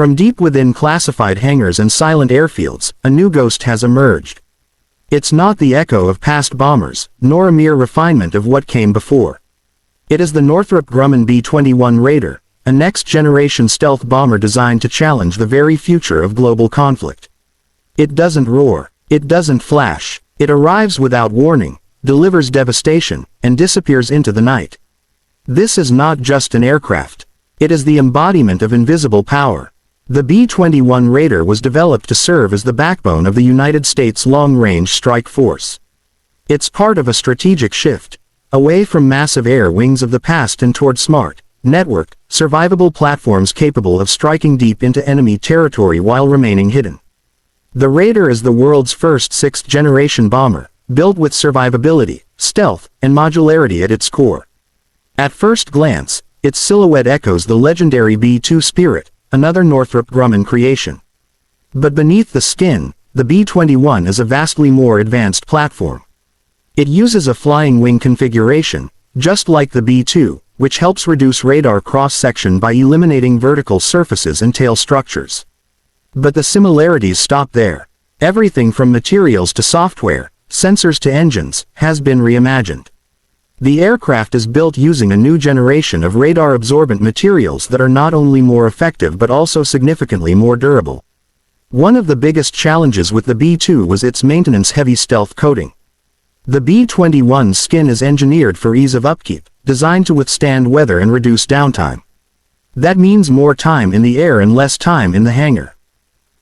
From deep within classified hangars and silent airfields, a new ghost has emerged. It's not the echo of past bombers, nor a mere refinement of what came before. It is the Northrop Grumman B-21 Raider, a next-generation stealth bomber designed to challenge the very future of global conflict. It doesn't roar, it doesn't flash, it arrives without warning, delivers devastation, and disappears into the night. This is not just an aircraft. It is the embodiment of invisible power. The B-21 Raider was developed to serve as the backbone of the United States Long-Range Strike Force. It's part of a strategic shift, away from massive air wings of the past and toward smart, networked, survivable platforms capable of striking deep into enemy territory while remaining hidden. The Raider is the world's first sixth-generation bomber, built with survivability, stealth, and modularity at its core. At first glance, its silhouette echoes the legendary B-2 Spirit, another Northrop Grumman creation. But beneath the skin, the B-21 is a vastly more advanced platform. It uses a flying wing configuration, just like the B-2, which helps reduce radar cross-section by eliminating vertical surfaces and tail structures. But the similarities stop there. Everything from materials to software, sensors to engines, has been reimagined. The aircraft is built using a new generation of radar-absorbent materials that are not only more effective but also significantly more durable. One of the biggest challenges with the B-2 was its maintenance-heavy stealth coating. The B-21's skin is engineered for ease of upkeep, designed to withstand weather and reduce downtime. That means more time in the air and less time in the hangar.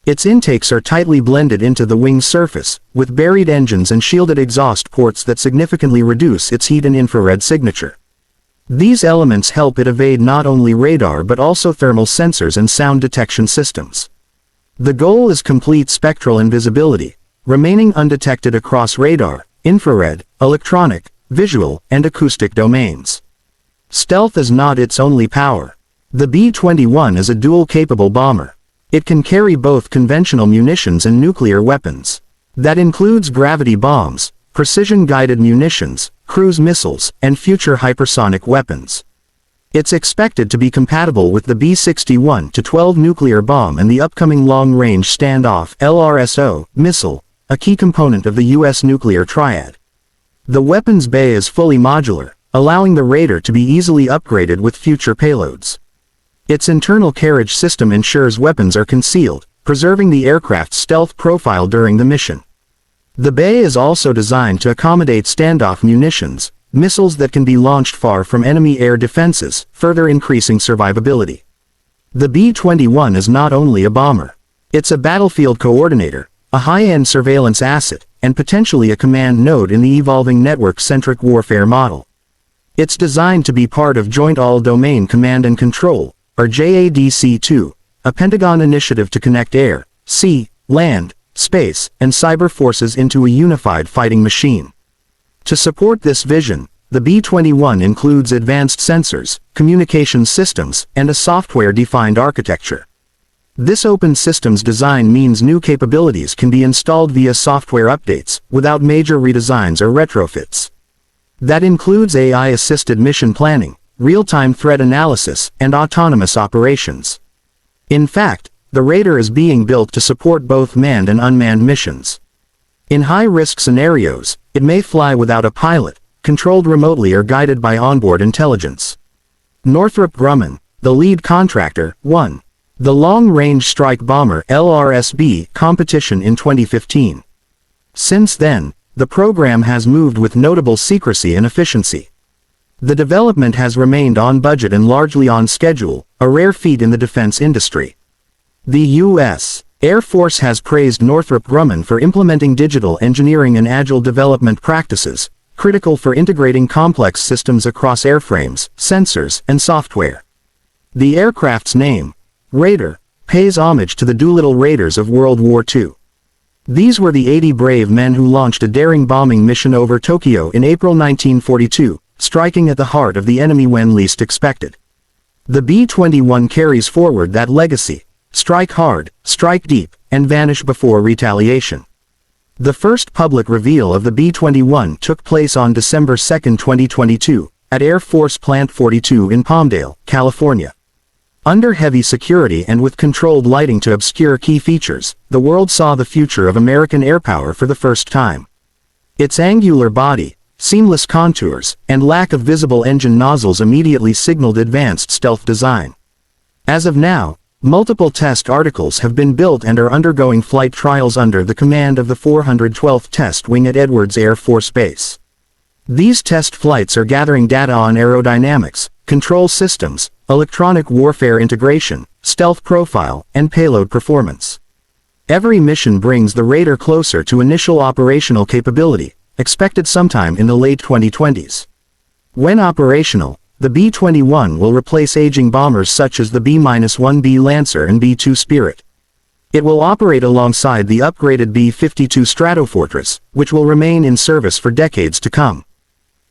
Its intakes are tightly blended into the wing's surface, with buried engines and shielded exhaust ports that significantly reduce its heat and infrared signature. These elements help it evade not only radar but also thermal sensors and sound detection systems. The goal is complete spectral invisibility, remaining undetected across radar, infrared, electronic, visual, and acoustic domains. Stealth is not its only power. The B-21 is a dual-capable bomber. It can carry both conventional munitions and nuclear weapons. That includes gravity bombs, precision-guided munitions, cruise missiles, and future hypersonic weapons. It's expected to be compatible with the B-61-12 nuclear bomb and the upcoming Long-Range Standoff (LRSO) missile, a key component of the U.S. nuclear triad. The weapons bay is fully modular, allowing the Raider to be easily upgraded with future payloads. Its internal carriage system ensures weapons are concealed, preserving the aircraft's stealth profile during the mission. The bay is also designed to accommodate standoff munitions, missiles that can be launched far from enemy air defenses, further increasing survivability. The B-21 is not only a bomber. It's a battlefield coordinator, a high-end surveillance asset, and potentially a command node in the evolving network-centric warfare model. It's designed to be part of Joint All-Domain Command and Control, or JADC2, a Pentagon initiative to connect air, sea, land, space, and cyber forces into a unified fighting machine. To support this vision, the B-21 includes advanced sensors, communications systems, and a software-defined architecture. This open systems design means new capabilities can be installed via software updates, without major redesigns or retrofits. That includes AI-assisted mission planning, real-time threat analysis, and autonomous operations. In fact, the Raider is being built to support both manned and unmanned missions. In high-risk scenarios, it may fly without a pilot, controlled remotely or guided by onboard intelligence. Northrop Grumman, the lead contractor, won the Long-Range Strike Bomber (LRSB) competition in 2015. Since then, the program has moved with notable secrecy and efficiency. The development has remained on budget and largely on schedule, a rare feat in the defense industry. The U.S. Air Force has praised Northrop Grumman for implementing digital engineering and agile development practices, critical for integrating complex systems across airframes, sensors, and software. The aircraft's name, Raider, pays homage to the Doolittle Raiders of World War II. These were the 80 brave men who launched a daring bombing mission over Tokyo in April 1942, striking at the heart of the enemy when least expected. The B-21 carries forward that legacy: strike hard, strike deep, and vanish before retaliation. The first public reveal of the B-21 took place on December 2, 2022, at Air Force Plant 42 in Palmdale, California. Under heavy security and with controlled lighting to obscure key features, the world saw the future of American air power for the first time. Its angular body, seamless contours, and lack of visible engine nozzles immediately signaled advanced stealth design. As of now, multiple test articles have been built and are undergoing flight trials under the command of the 412th Test Wing at Edwards Air Force Base. These test flights are gathering data on aerodynamics, control systems, electronic warfare integration, stealth profile, and payload performance. Every mission brings the Raider closer to initial operational capability, expected sometime in the late 2020s. When operational, the B-21 will replace aging bombers such as the B-1B Lancer and B-2 Spirit. It will operate alongside the upgraded B-52 Stratofortress, which will remain in service for decades to come.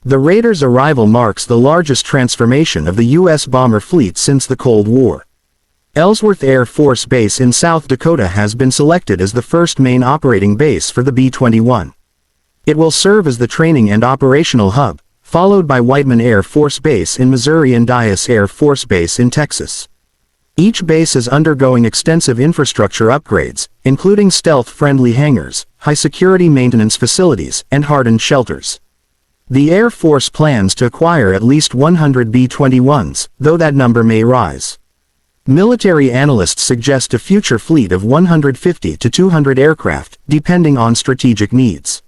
The Raider's arrival marks the largest transformation of the U.S. bomber fleet since the Cold War. Ellsworth Air Force Base in South Dakota has been selected as the first main operating base for the B-21. It will serve as the training and operational hub, followed by Whiteman Air Force Base in Missouri and Dyess Air Force Base in Texas. Each base is undergoing extensive infrastructure upgrades, including stealth-friendly hangars, high-security maintenance facilities, and hardened shelters. The Air Force plans to acquire at least 100 B-21s, though that number may rise. Military analysts suggest a future fleet of 150 to 200 aircraft, depending on strategic needs.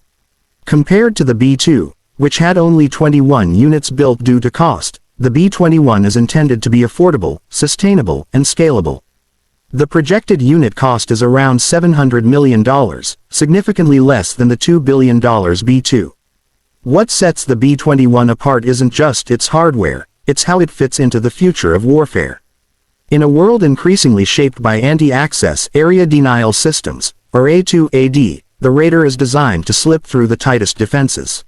Compared to the B-2, which had only 21 units built due to cost, the B-21 is intended to be affordable, sustainable, and scalable. The projected unit cost is around $700 million, significantly less than the $2 billion B-2. What sets the B-21 apart isn't just its hardware, it's how it fits into the future of warfare. In a world increasingly shaped by anti-access area denial systems, or A2AD, the Raider is designed to slip through the tightest defenses.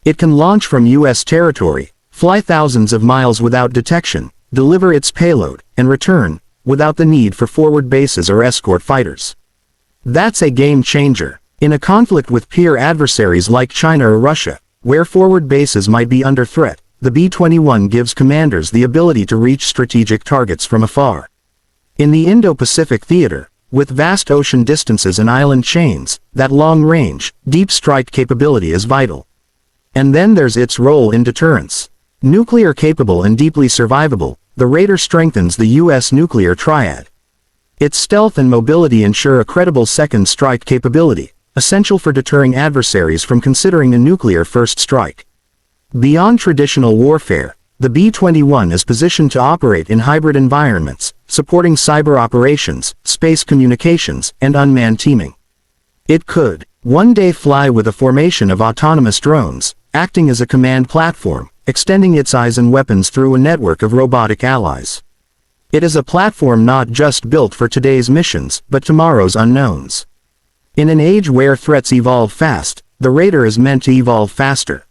It can launch from U.S. territory, fly thousands of miles without detection, deliver its payload, and return, without the need for forward bases or escort fighters. That's a game changer. In a conflict with peer adversaries like China or Russia, where forward bases might be under threat, the B-21 gives commanders the ability to reach strategic targets from afar. In the Indo-Pacific theater, with vast ocean distances and island chains, that long-range, deep strike capability is vital. And then there's its role in deterrence. Nuclear-capable and deeply survivable, the Raider strengthens the U.S. nuclear triad. Its stealth and mobility ensure a credible second strike capability, essential for deterring adversaries from considering a nuclear first strike. Beyond traditional warfare, the B-21 is positioned to operate in hybrid environments, supporting cyber operations, space communications, and unmanned teaming. It could, one day fly with a formation of autonomous drones, acting as a command platform, extending its eyes and weapons through a network of robotic allies. It is a platform not just built for today's missions, but tomorrow's unknowns. In an age where threats evolve fast, the Raider is meant to evolve faster.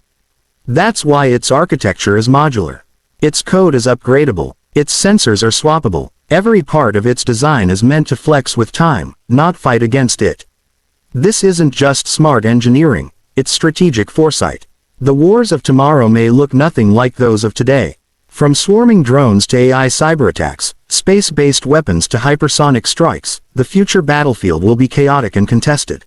That's why its architecture is modular. Its code is upgradable, its sensors are swappable, every part of its design is meant to flex with time, not fight against it. This isn't just smart engineering, it's strategic foresight. The wars of tomorrow may look nothing like those of today. From swarming drones to AI cyberattacks, space-based weapons to hypersonic strikes, the future battlefield will be chaotic and contested.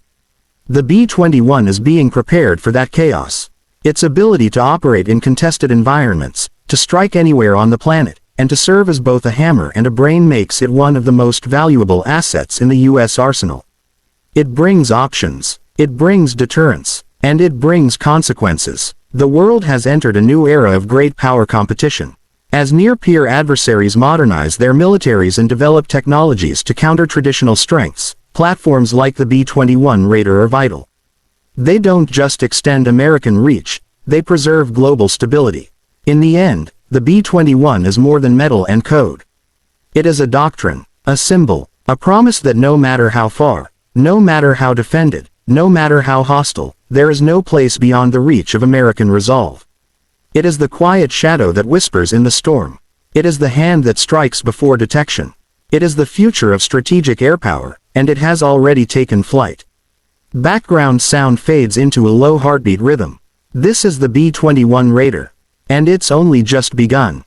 The B-21 is being prepared for that chaos. Its ability to operate in contested environments, to strike anywhere on the planet, and to serve as both a hammer and a brain makes it one of the most valuable assets in the U.S. arsenal. It brings options, it brings deterrence, and it brings consequences. The world has entered a new era of great power competition. As near-peer adversaries modernize their militaries and develop technologies to counter traditional strengths, platforms like the B-21 Raider are vital. They don't just extend American reach, they preserve global stability. In the end, the B-21 is more than metal and code. It is a doctrine, a symbol, a promise that no matter how far, no matter how defended, no matter how hostile, there is no place beyond the reach of American resolve. It is the quiet shadow that whispers in the storm. It is the hand that strikes before detection. It is the future of strategic air power, and it has already taken flight. Background sound fades into a low heartbeat rhythm. This is the B-21 Raider. And it's only just begun.